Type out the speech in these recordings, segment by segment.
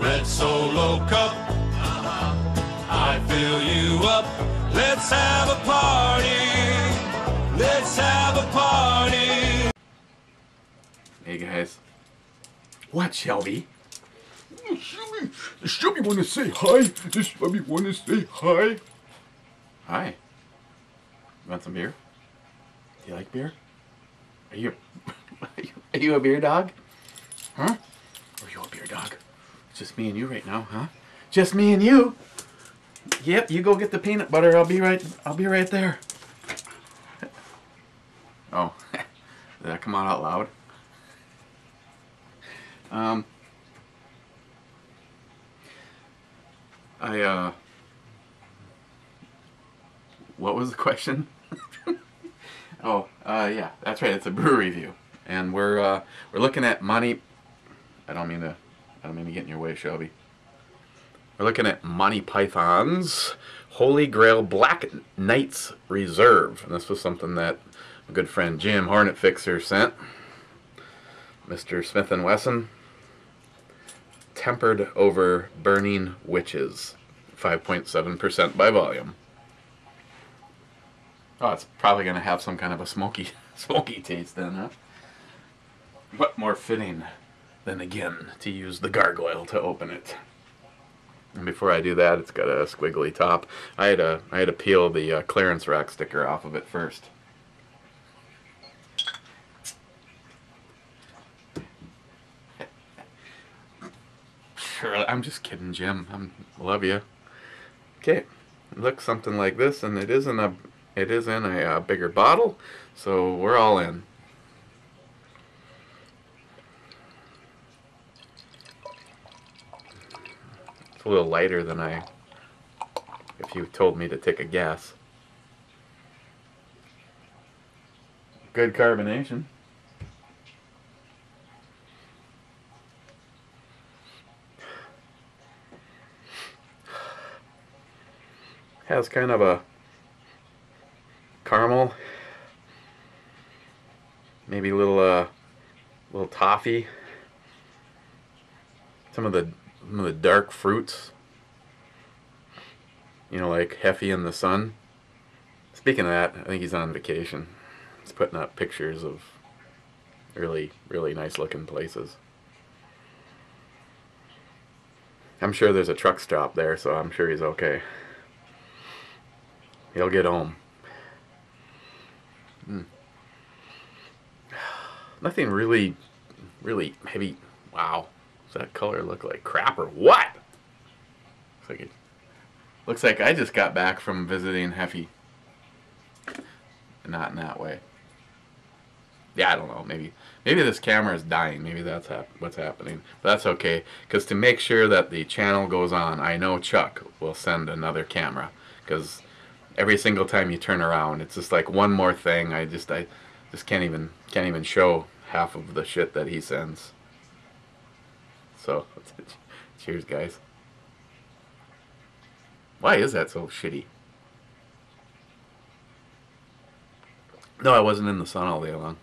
red Solo cup. I fill you up. Let's have a party. Let's have a party. Hey guys. What, Shelby? Does Shelby want to say hi? Does Shelby want to say hi? Hi. You want some beer? Do you like beer? Are you a beer dog? Huh? Are you a beer dog? It's just me and you right now, huh? Just me and you. Yep, you go get the peanut butter. I'll be right there. Oh, did that come out loud? What was the question? Oh, yeah, that's right. It's a brew review, and we're looking at Monty. I don't mean to get in your way, Shelby. We're looking at Monty Python's Holy Grail Black Knights Reserve, and this was something that a good friend Jim Hornet Fixer sent. Mr. Smith & Wesson. Tempered over burning witches, 5.7% by volume. Oh, it's probably going to have some kind of a smoky taste then, huh? What more fitting than, again, to use the gargoyle to open it. And before I do that, it's got a squiggly top. I had to peel the clearance rack sticker off of it first. Sure, I'm just kidding, Jim. I love you. Okay, it looks something like this, and it is in a bigger bottle, so we're all in. It's a little lighter than if you told me to take a guess. Good carbonation. Has kind of a caramel, maybe a little toffee, some of the dark fruits, you know, like Heffy in the sun. Speaking of that, I think he's on vacation. He's putting up pictures of really, really nice looking places. I'm sure there's a truck stop there, so I'm sure he's okay. He'll get home. Nothing really heavy. Wow. Does that color look like crap or what? Looks like I just got back from visiting Heffy. Not in that way. Yeah, I don't know. Maybe this camera is dying. Maybe that's what's happening. But that's okay, because to make sure that the channel goes on, I know Chuck will send another camera, because every single time you turn around, it's just like one more thing. I just can't even show half of the shit that he sends. So, cheers, guys. Why is that so shitty? No, I wasn't in the sun all day long.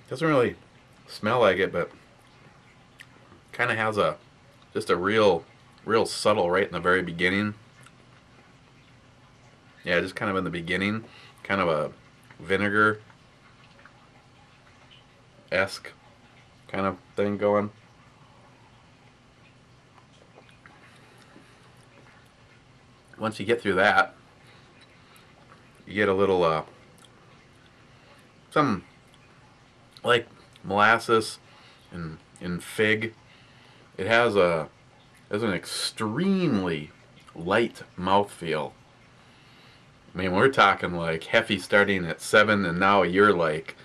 Doesn't really smell like it, but kind of has just a real subtle right in the very beginning. Yeah, just kind of in the beginning, kind of a vinegar-esque kind of thing going. Once you get through that, you get a little some like molasses and fig. It has an extremely light mouthfeel. I mean, we're talking like Heffy starting at 7, and now you're like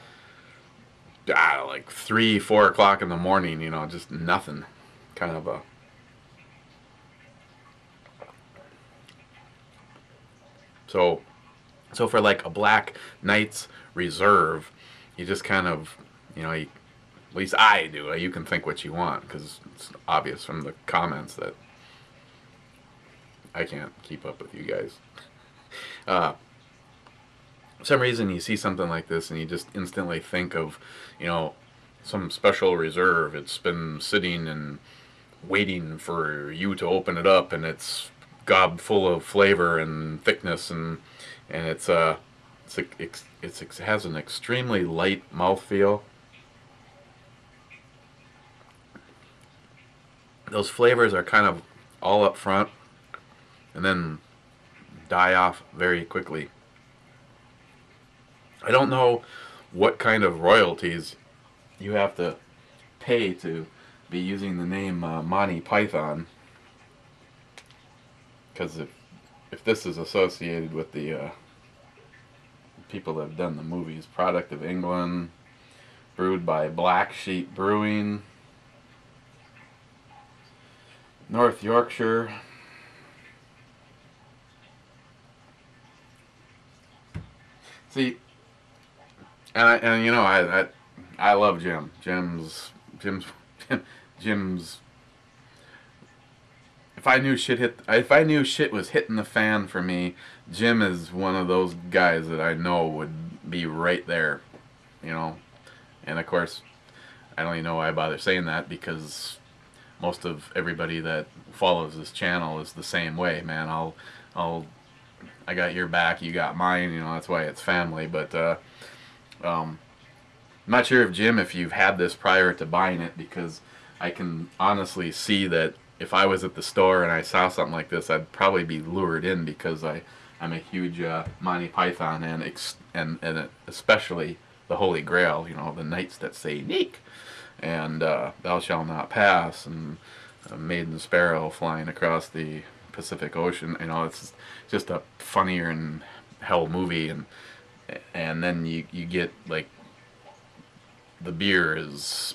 3, 4 o'clock in the morning. You know, just nothing. Kind of a. So for like a Black Knights Reserve, you just kind of, you know, at least I do. You can think what you want, because it's obvious from the comments that I can't keep up with you guys. For some reason you see something like this and you just instantly think of, you know, some special reserve. It's been sitting and waiting for you to open it up, and it's gob full of flavor and thickness, and it has an extremely light mouthfeel. Those flavors are kind of all up front and then die off very quickly. I don't know what kind of royalties you have to pay to be using the name Monty Python, because if this is associated with the people that have done the movies, product of England, brewed by Black Sheep Brewing, North Yorkshire. See, and you know, I love Jim. Jim's. If I knew shit was hitting the fan for me, Jim is one of those guys that I know would be right there, you know. And of course, I don't even know why I bother saying that, because most of everybody that follows this channel is the same way, man. I got your back, you got mine, you know, that's why it's family. But I'm not sure if you've had this prior to buying it, because I can honestly see that if I was at the store and I saw something like this, I'd probably be lured in, because I'm a huge Monty Python and especially the Holy Grail, you know, the knights that say "Neek" and "Thou shalt not pass," and Maiden Sparrow flying across the Pacific Ocean. You know, it's just a funnier than hell movie, and then you get like the beer is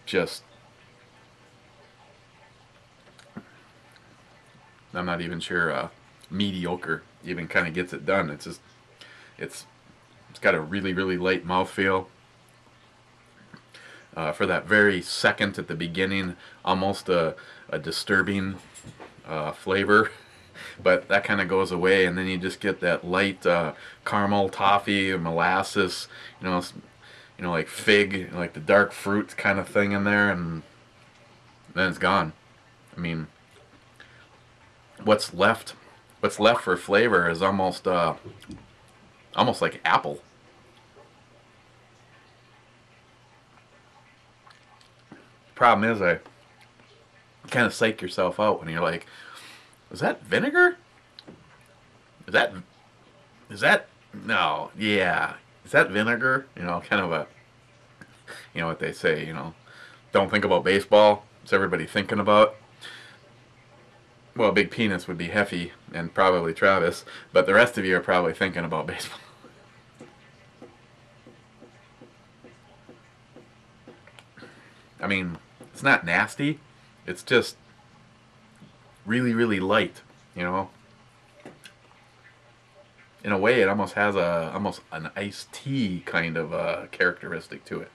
just, I'm not even sure mediocre even kind of gets it done. It's just it's got a really, really light mouthfeel. For that very second at the beginning, almost a disturbing flavor, but that kind of goes away, and then you just get that light caramel, toffee, or molasses, you know, like fig, like the dark fruit kind of thing in there, and then it's gone. I mean, what's left for flavor is almost like apple. Problem is, I kind of psych yourself out when you're like, is that vinegar? Is that no, yeah, is that vinegar? You know, kind of a, you know what they say, you know, don't think about baseball. What's everybody thinking about? Well, Big Penis would be Heffy and probably Travis, but the rest of you are probably thinking about baseball. I mean, it's not nasty. It's just really, really light, you know. In a way, it almost has almost an iced tea kind of characteristic to it.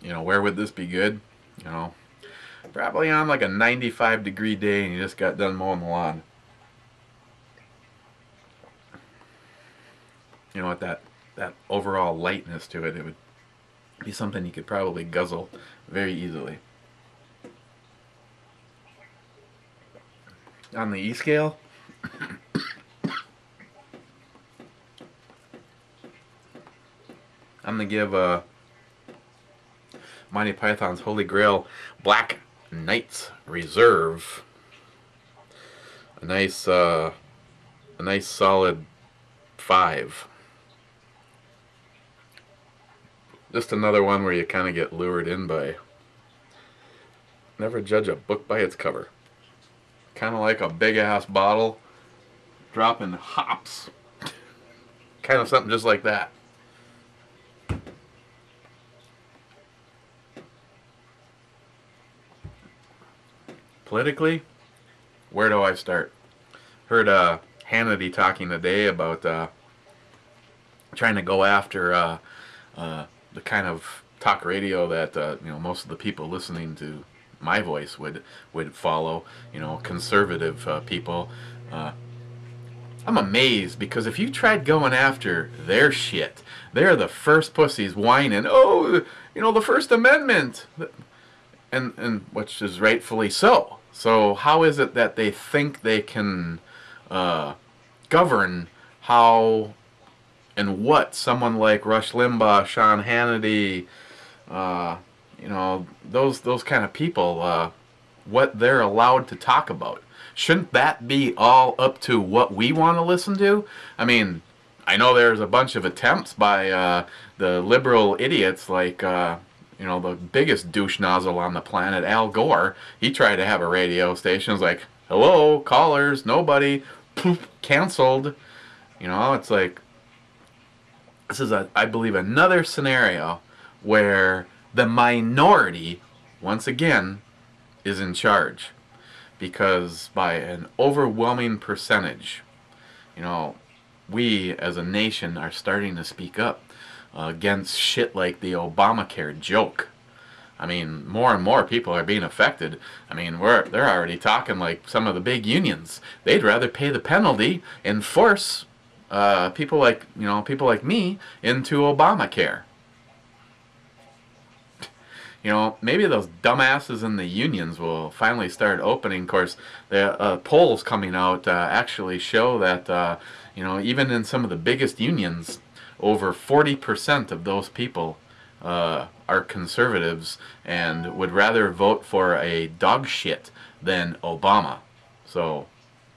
You know, where would this be good? You know, probably on like a 95-degree day and you just got done mowing the lawn. You know, with that overall lightness to it, it would be something you could probably guzzle very easily. On the E scale, I'm going to give Monty Python's Holy Grail Black Knights Reserve a nice solid 5. Just another one where you kind of get lured in by, never judge a book by its cover. Kind of like a big ass bottle dropping hops. Kind of something just like that. Politically, where do I start? Heard Hannity talking today about trying to go after the kind of talk radio that you know, most of the people listening to my voice would follow, you know, conservative people. I'm amazed, because if you tried going after their shit, they're the first pussies whining, oh, you know, the First Amendment, and which is rightfully so. So how is it that they think they can govern how and what someone like Rush Limbaugh, Sean Hannity, you know, those kind of people, what they're allowed to talk about? Shouldn't that be all up to what we want to listen to? I mean, I know there's a bunch of attempts by the liberal idiots like, you know, the biggest douche nozzle on the planet, Al Gore. He tried to have a radio station. It was like, hello, callers, nobody, poof, canceled. You know, it's like, this is, I believe, another scenario where the minority, once again, is in charge. Because by an overwhelming percentage, you know, we as a nation are starting to speak up against shit like the Obamacare joke. I mean, more and more people are being affected. I mean, they're already talking like some of the big unions. They'd rather pay the penalty and force people like, you know, people like me into Obamacare. You know, maybe those dumbasses in the unions will finally start opening. Of course, the polls coming out actually show that, you know, even in some of the biggest unions, over 40% of those people are conservatives and would rather vote for a dog shit than Obama. So,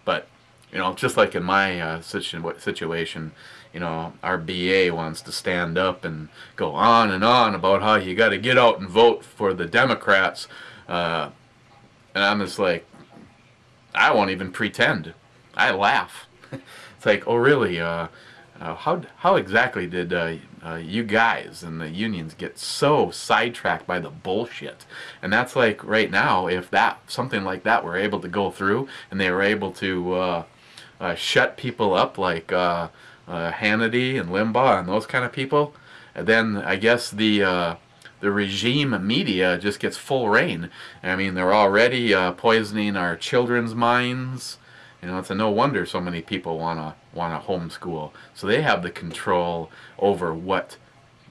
but, you know, just like in my situation, you know, our BA wants to stand up and go on and on about how you got to get out and vote for the Democrats. And I'm just like, I won't even pretend. I laugh. It's like, oh really? How exactly did you guys and the unions get so sidetracked by the bullshit? And that's like right now, if something like that were able to go through and they were able to shut people up like Hannity and Limbaugh and those kind of people, and then I guess the regime media just gets full reign. I mean, they're already poisoning our children's minds. You know, it's a no wonder so many people wanna homeschool. So they have the control over what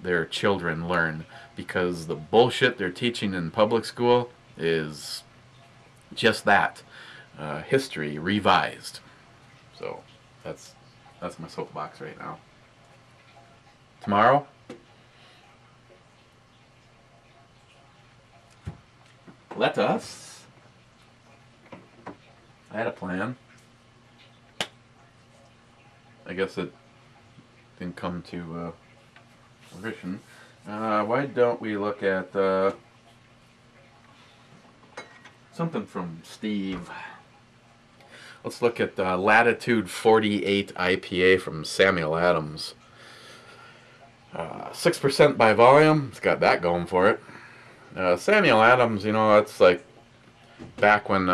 their children learn, because the bullshit they're teaching in public school is just that, history revised. So that's my soapbox right now. Tomorrow, let us. I had a plan. I guess it didn't come to fruition. Why don't we look at something from Steve? Let's look at Latitude 48 IPA from Samuel Adams. 6% by volume. It's got that going for it. Samuel Adams, you know, that's like back when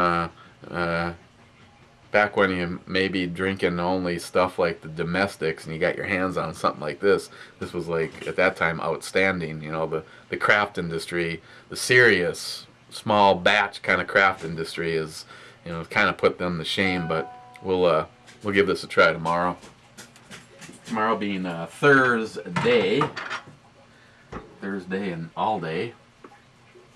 you may be drinking only stuff like the domestics and you got your hands on something like this. This was like, at that time, outstanding. You know, the craft industry, the serious, small batch kind of craft industry is, you know, kind of put them to shame, but we'll give this a try tomorrow. Tomorrow being Thursday and all day.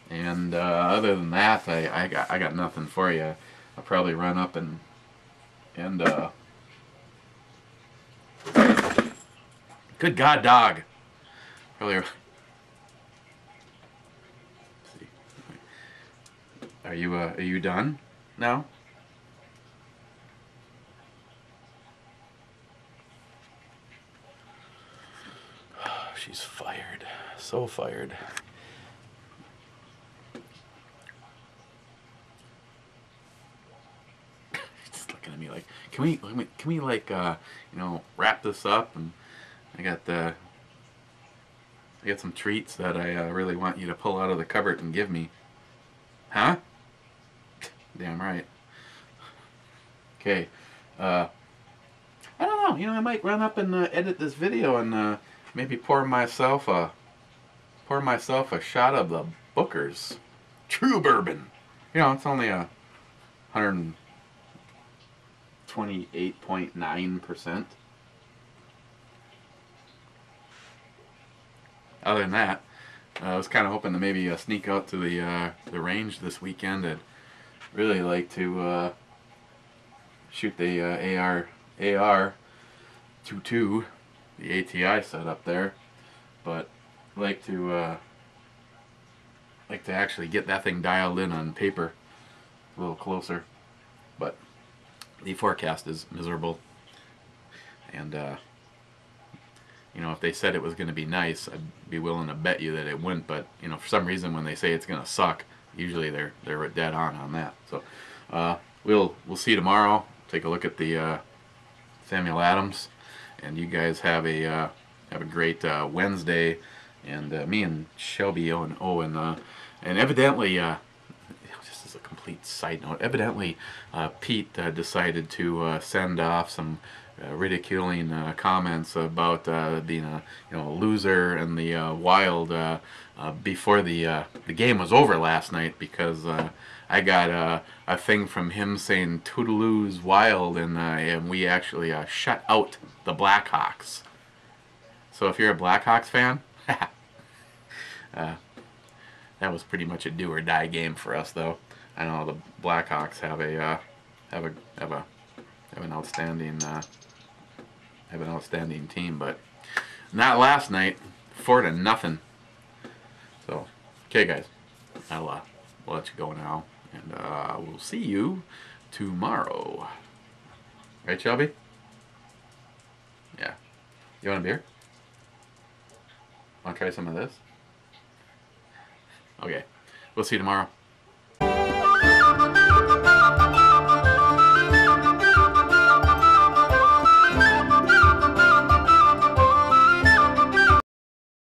And other than that, I got nothing for you. I'll probably run up and good God, dog. Really. See. Are you done now? She's fired. So fired. Just looking at me like, can we like you know, wrap this up? And I got some treats that I really want you to pull out of the cupboard and give me. Huh? Damn right. Okay. I don't know. You know, I might run up and edit this video and maybe pour myself a shot of the Booker's True Bourbon. You know, it's only a 128.9%. Other than that, I was kind of hoping to maybe sneak out to the range this weekend. I'd really like to shoot the AR-22, the ATI setup there, but like to actually get that thing dialed in on paper a little closer. But the forecast is miserable, and you know, if they said it was going to be nice, I'd be willing to bet you that it wouldn't. But you know, for some reason, when they say it's going to suck, usually they're dead on that. So we'll see tomorrow. Take a look at the Samuel Adams, and you guys have a great Wednesday. And me and Shelby and evidently, just as a complete side note, evidently Pete decided to send off some ridiculing comments about being a loser and the Wild before the game was over last night, because I got a thing from him saying "Toodaloo's Wild," and we actually shut out the Blackhawks. So if you're a Blackhawks fan, that was pretty much a do or die game for us, though. I know the Blackhawks have an outstanding team, but not last night. 4-0. So, okay, guys, we'll let you go now, and we'll see you tomorrow. Right, Shelby? Yeah. You want a beer? Want to try some of this? Okay. We'll see you tomorrow.